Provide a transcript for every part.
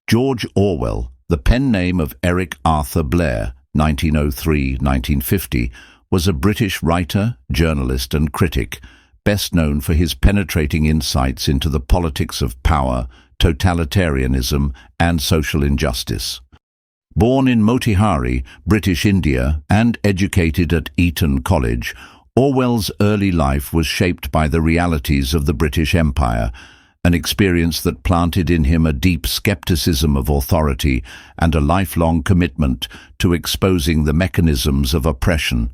George Orwell, the pen name of Eric Arthur Blair, 1903-1950, was a British writer, journalist and critic, best known for his penetrating insights into the politics of power, totalitarianism and social injustice. Born in Motihari, British India, and educated at Eton College, Orwell's early life was shaped by the realities of the British Empire, an experience that planted in him a deep skepticism of authority and a lifelong commitment to exposing the mechanisms of oppression.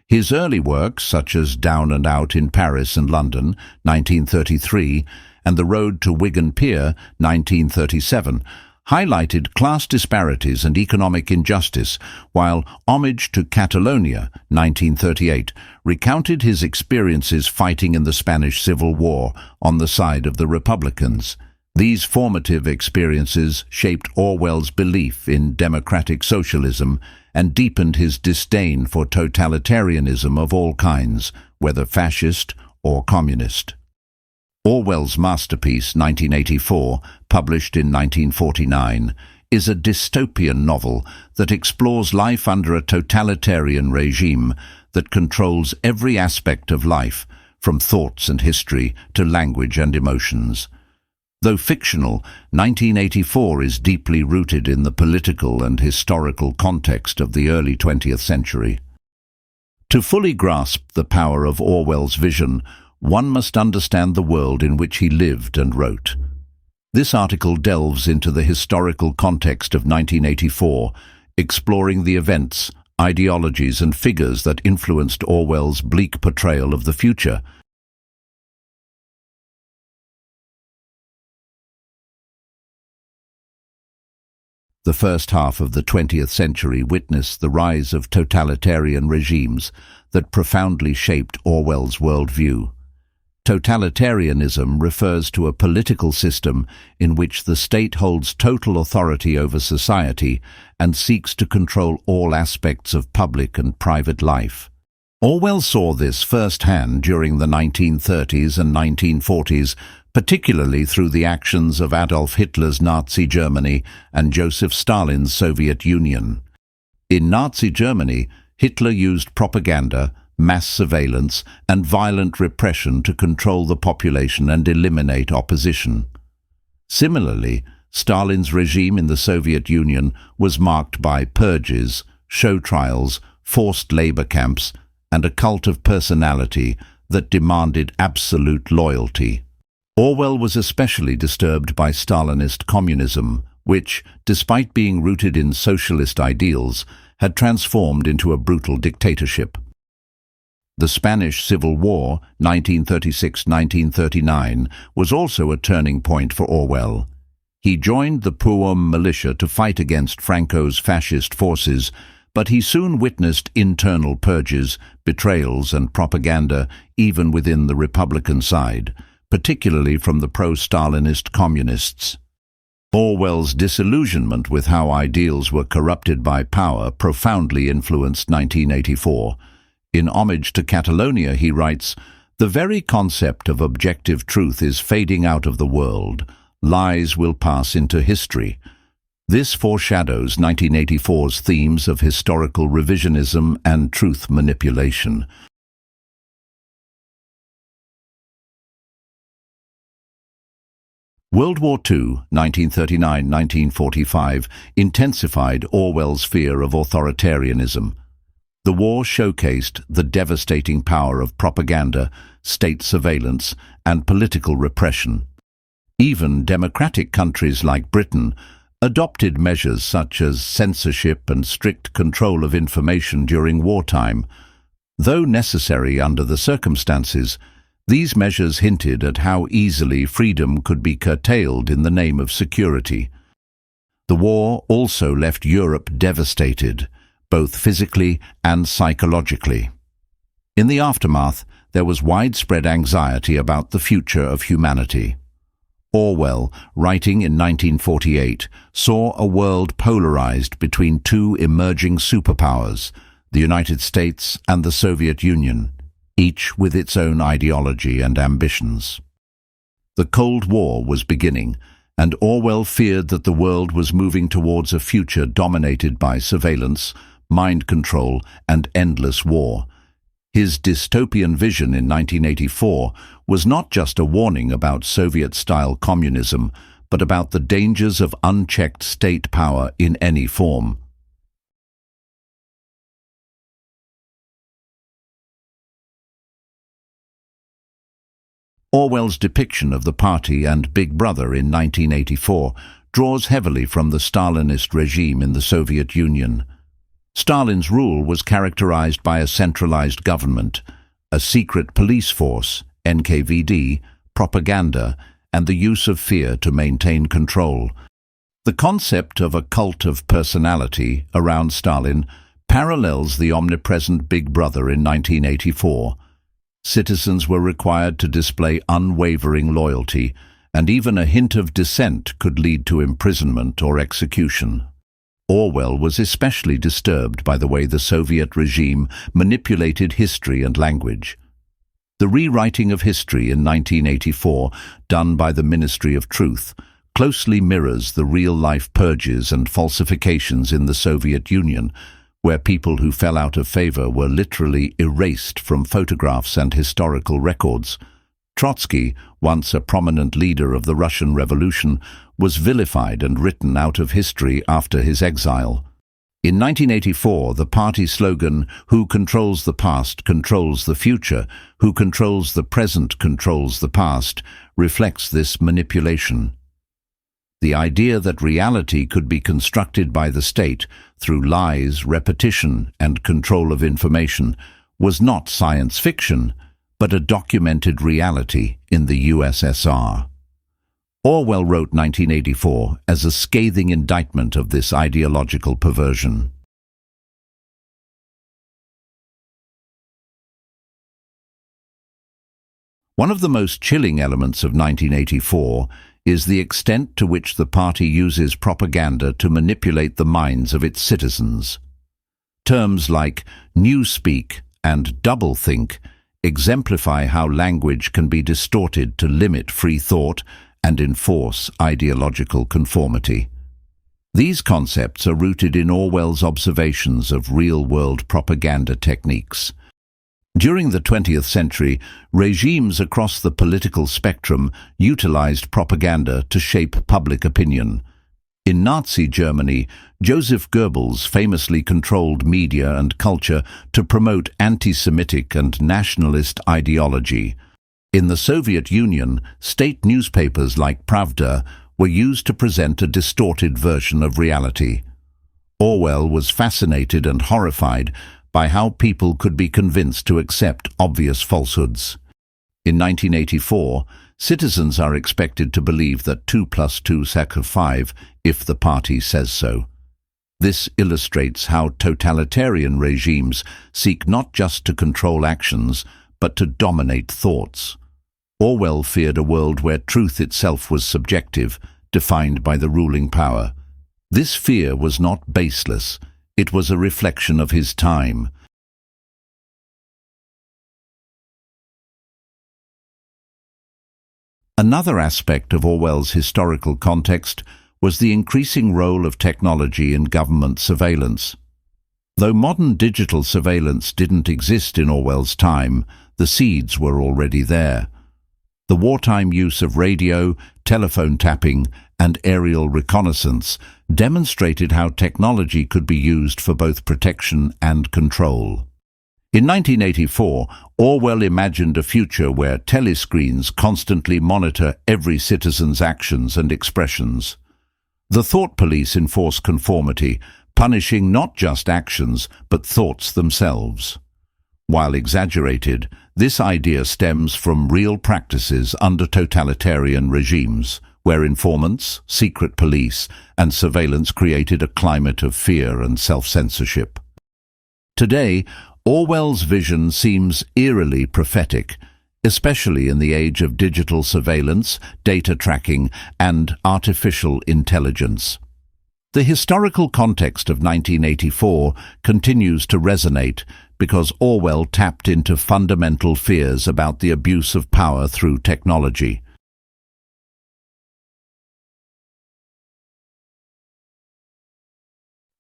His early works, such as Down and Out in Paris and London, 1933, and The Road to Wigan Pier, 1937, highlighted class disparities and economic injustice, while Homage to Catalonia, 1938, recounted his experiences fighting in the Spanish Civil War on the side of the Republicans. These formative experiences shaped Orwell's belief in democratic socialism and deepened his disdain for totalitarianism of all kinds, whether fascist or communist. Orwell's masterpiece, 1984, published in 1949, is a dystopian novel that explores life under a totalitarian regime that controls every aspect of life, from thoughts and history to language and emotions. Though fictional, 1984 is deeply rooted in the political and historical context of the early 20th century. To fully grasp the power of Orwell's vision, one must understand the world in which he lived and wrote. This article delves into the historical context of 1984, exploring the events, ideologies and figures that influenced Orwell's bleak portrayal of the future. The first half of the 20th century witnessed the rise of totalitarian regimes that profoundly shaped Orwell's worldview. Totalitarianism refers to a political system in which the state holds total authority over society and seeks to control all aspects of public and private life. Orwell saw this firsthand during the 1930s and 1940s, particularly through the actions of Adolf Hitler's Nazi Germany and Joseph Stalin's Soviet Union. In Nazi Germany, Hitler used propaganda, mass surveillance and violent repression to control the population and eliminate opposition. Similarly, Stalin's regime in the Soviet Union was marked by purges, show trials, forced labor camps, and a cult of personality that demanded absolute loyalty. Orwell was especially disturbed by Stalinist communism, which, despite being rooted in socialist ideals, had transformed into a brutal dictatorship. The Spanish Civil War, 1936-1939, was also a turning point for Orwell. He joined the POUM militia to fight against Franco's fascist forces, but he soon witnessed internal purges, betrayals and propaganda even within the Republican side, particularly from the pro-Stalinist communists. Orwell's disillusionment with how ideals were corrupted by power profoundly influenced 1984. In Homage to Catalonia, he writes, "The very concept of objective truth is fading out of the world. Lies will pass into history." This foreshadows 1984's themes of historical revisionism and truth manipulation. World War II, 1939-1945, intensified Orwell's fear of authoritarianism. The war showcased the devastating power of propaganda, state surveillance, and political repression. Even democratic countries like Britain adopted measures such as censorship and strict control of information during wartime. Though necessary under the circumstances, these measures hinted at how easily freedom could be curtailed in the name of security. The war also left Europe devastated, both physically and psychologically. In the aftermath, there was widespread anxiety about the future of humanity. Orwell, writing in 1948, saw a world polarized between two emerging superpowers, the United States and the Soviet Union, each with its own ideology and ambitions. The Cold War was beginning, and Orwell feared that the world was moving towards a future dominated by surveillance, mind control, and endless war. His dystopian vision in 1984 was not just a warning about Soviet-style communism, but about the dangers of unchecked state power in any form. Orwell's depiction of the party and Big Brother in 1984 draws heavily from the Stalinist regime in the Soviet Union. Stalin's rule was characterized by a centralized government, a secret police force, NKVD, propaganda, and the use of fear to maintain control. The concept of a cult of personality around Stalin parallels the omnipresent Big Brother in 1984. Citizens were required to display unwavering loyalty, and even a hint of dissent could lead to imprisonment or execution. Orwell was especially disturbed by the way the Soviet regime manipulated history and language. The rewriting of history in 1984, done by the Ministry of Truth, closely mirrors the real-life purges and falsifications in the Soviet Union, where people who fell out of favor were literally erased from photographs and historical records. Trotsky, once a prominent leader of the Russian Revolution, was vilified and written out of history after his exile. In 1984, the party slogan, "Who controls the past controls the future, who controls the present controls the past," reflects this manipulation. The idea that reality could be constructed by the state through lies, repetition, and control of information was not science fiction, but a documented reality in the USSR. Orwell wrote 1984 as a scathing indictment of this ideological perversion. One of the most chilling elements of 1984 is the extent to which the party uses propaganda to manipulate the minds of its citizens. Terms like Newspeak and doublethink exemplify how language can be distorted to limit free thought and enforce ideological conformity. These concepts are rooted in Orwell's observations of real-world propaganda techniques. During the 20th century, regimes across the political spectrum utilized propaganda to shape public opinion. In Nazi Germany, Joseph Goebbels famously controlled media and culture to promote anti-Semitic and nationalist ideology. In the Soviet Union, state newspapers like Pravda were used to present a distorted version of reality. Orwell was fascinated and horrified by how people could be convinced to accept obvious falsehoods. In 1984, citizens are expected to believe that 2 + 2 = 5 if the party says so. This illustrates how totalitarian regimes seek not just to control actions, but to dominate thoughts. Orwell feared a world where truth itself was subjective, defined by the ruling power. This fear was not baseless. It was a reflection of his time. Another aspect of Orwell's historical context was the increasing role of technology in government surveillance. Though modern digital surveillance didn't exist in Orwell's time, the seeds were already there. The wartime use of radio, telephone tapping, and aerial reconnaissance demonstrated how technology could be used for both protection and control. In 1984, Orwell imagined a future where telescreens constantly monitor every citizen's actions and expressions. The thought police enforce conformity, punishing not just actions but thoughts themselves. While exaggerated, this idea stems from real practices under totalitarian regimes, where informants, secret police, and surveillance created a climate of fear and self-censorship. Today, Orwell's vision seems eerily prophetic, especially in the age of digital surveillance, data tracking, and artificial intelligence. The historical context of 1984 continues to resonate because Orwell tapped into fundamental fears about the abuse of power through technology.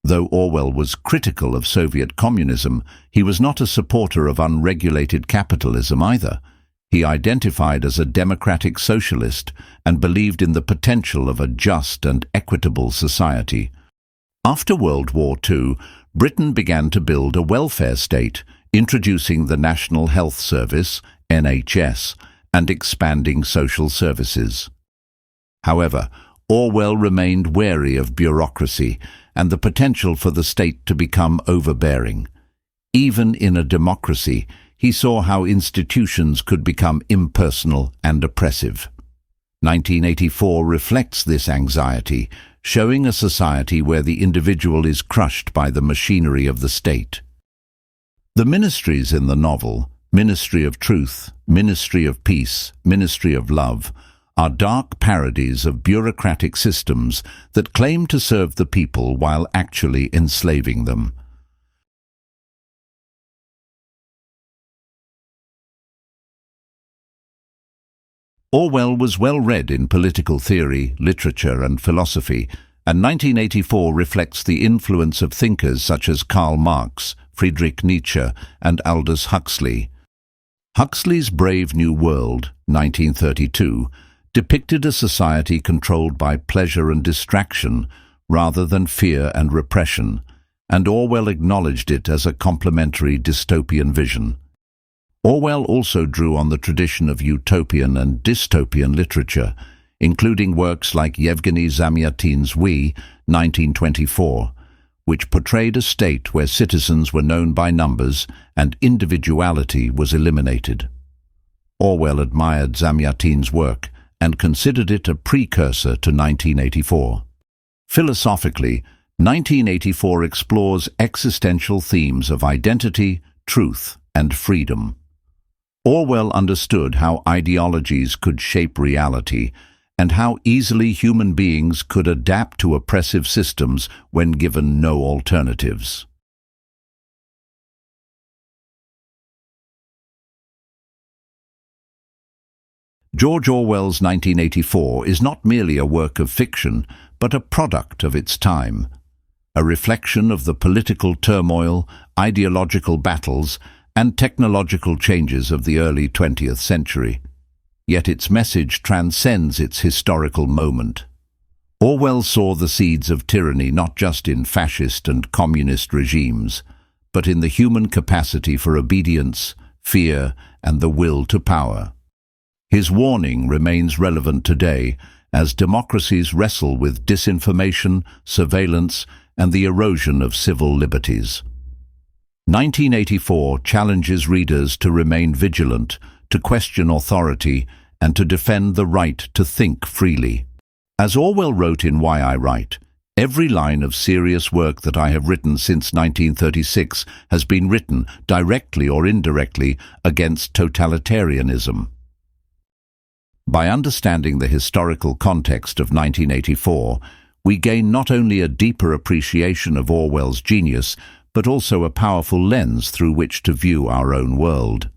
Though Orwell was critical of Soviet communism, he was not a supporter of unregulated capitalism either. He identified as a democratic socialist and believed in the potential of a just and equitable society. After World War II, Britain began to build a welfare state, introducing the National Health Service, NHS, and expanding social services. However, Orwell remained wary of bureaucracy and the potential for the state to become overbearing. Even in a democracy, he saw how institutions could become impersonal and oppressive. 1984 reflects this anxiety, showing a society where the individual is crushed by the machinery of the state. The ministries in the novel, Ministry of Truth, Ministry of Peace, Ministry of Love, are dark parodies of bureaucratic systems that claim to serve the people while actually enslaving them. Orwell was well read in political theory, literature and philosophy, and 1984 reflects the influence of thinkers such as Karl Marx, Friedrich Nietzsche and Aldous Huxley. Huxley's Brave New World, 1932, depicted a society controlled by pleasure and distraction rather than fear and repression, and Orwell acknowledged it as a complementary dystopian vision. Orwell also drew on the tradition of utopian and dystopian literature, including works like Yevgeny Zamyatin's We, 1924, which portrayed a state where citizens were known by numbers and individuality was eliminated. Orwell admired Zamyatin's work and considered it a precursor to 1984. Philosophically, 1984 explores existential themes of identity, truth, and freedom. Orwell understood how ideologies could shape reality and how easily human beings could adapt to oppressive systems when given no alternatives. George Orwell's 1984 is not merely a work of fiction, but a product of its time, a reflection of the political turmoil, ideological battles, and technological changes of the early 20th century. Yet its message transcends its historical moment. Orwell saw the seeds of tyranny not just in fascist and communist regimes, but in the human capacity for obedience, fear, and the will to power. His warning remains relevant today as democracies wrestle with disinformation, surveillance, and the erosion of civil liberties. 1984 challenges readers to remain vigilant, to question authority, and to defend the right to think freely. As Orwell wrote in Why I Write, every line of serious work that I have written since 1936 has been written, directly or indirectly, against totalitarianism. By understanding the historical context of 1984, we gain not only a deeper appreciation of Orwell's genius, but also a powerful lens through which to view our own world.